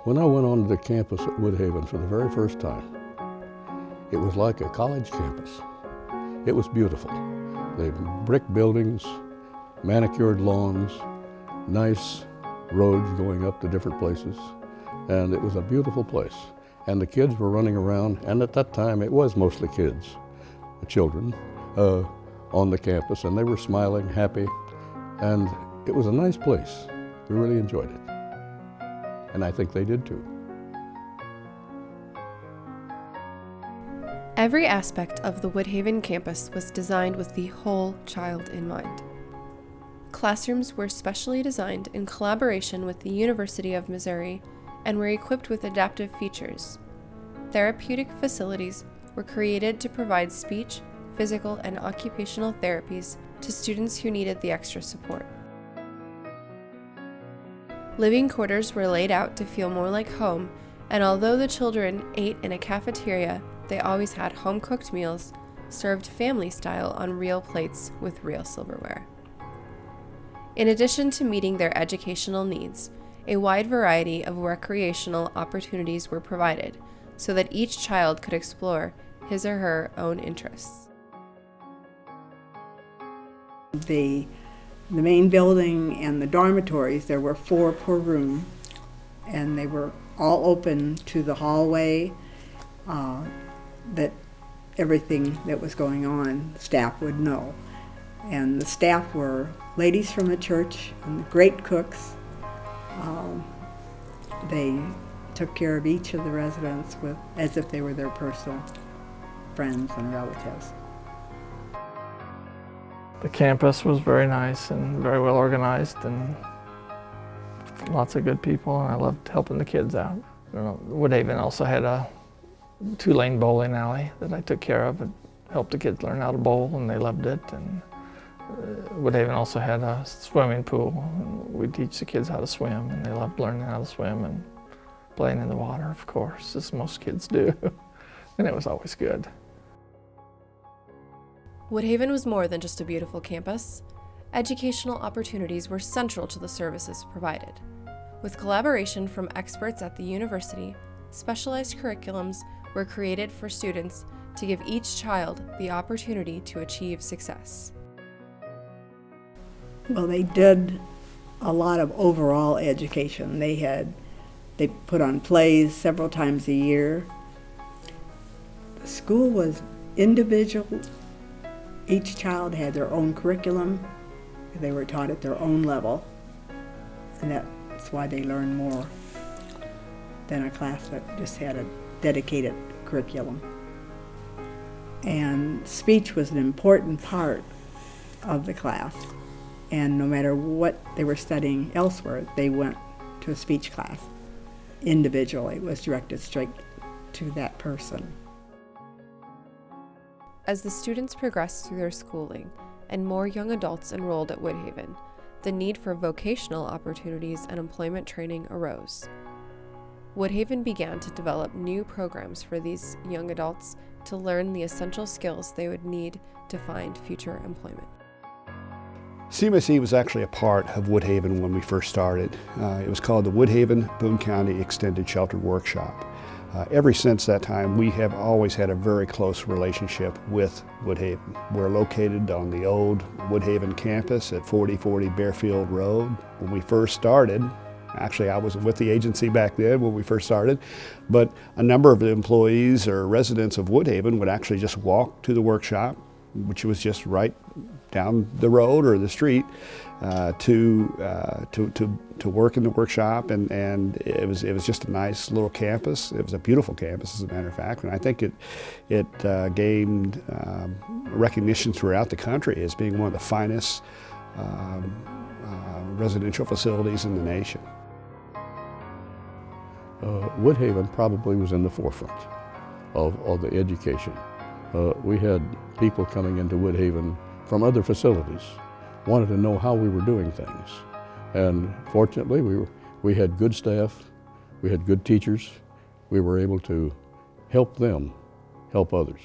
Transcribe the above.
When I went onto the campus at Woodhaven for the very first time, it was like a college campus. It was beautiful. The brick buildings, manicured lawns, nice roads going up to different places, and it was a beautiful place. And the kids were running around, and at that time it was mostly kids, children, on the campus, and they were smiling, happy, and it was a nice place. We really enjoyed it, and I think they did too. Every aspect of the Woodhaven campus was designed with the whole child in mind. Classrooms were specially designed in collaboration with the University of Missouri and were equipped with adaptive features. Therapeutic facilities were created to provide speech, physical, and occupational therapies to students who needed the extra support. Living quarters were laid out to feel more like home, and although the children ate in a cafeteria, they always had home-cooked meals served family-style on real plates with real silverware. In addition to meeting their educational needs, a wide variety of recreational opportunities were provided so that each child could explore his or her own interests. The main building and the dormitories, there were 4 per room, and they were all open to the hallway, that everything that was going on, staff would know. And the staff were ladies from the church and great cooks. They took care of each of the residents as if they were their personal friends and relatives. The campus was very nice and very well organized, and lots of good people, and I loved helping the kids out. Woodhaven also had a 2-lane bowling alley that I took care of and helped the kids learn how to bowl, and they loved it. And Woodhaven also had a swimming pool. We'd teach the kids how to swim, and they loved learning how to swim and playing in the water, of course, as most kids do. And it was always good. Woodhaven was more than just a beautiful campus. Educational opportunities were central to the services provided. With collaboration from experts at the university, specialized curriculums were created for students to give each child the opportunity to achieve success. Well, they did a lot of overall education. They put on plays several times a year. The school was individual. Each child had their own curriculum. They were taught at their own level, and that's why they learned more than a class that just had a dedicated curriculum. And speech was an important part of the class, and no matter what they were studying elsewhere, they went to a speech class. Individually, it was directed straight to that person. As the students progressed through their schooling and more young adults enrolled at Woodhaven, the need for vocational opportunities and employment training arose. Woodhaven began to develop new programs for these young adults to learn the essential skills they would need to find future employment. CMSE was actually a part of Woodhaven when we first started. It was called the Woodhaven Boone County Extended Sheltered Workshop. Ever since that time, we have always had a very close relationship with Woodhaven. We're located on the old Woodhaven campus at 4040 Bearfield Road. When we first started, actually I was with the agency back then when we first started, but a number of the employees or residents of Woodhaven would actually just walk to the workshop, which was just right down the road or the street, to work in the workshop, and it was just a nice little campus. It was a beautiful campus, as a matter of fact, and I think it gained recognition throughout the country as being one of the finest residential facilities in the nation. Woodhaven probably was in the forefront of the education. We had people coming into Woodhaven from other facilities, wanted to know how we were doing things. And fortunately, we had good staff, we had good teachers, we were able to help them help others.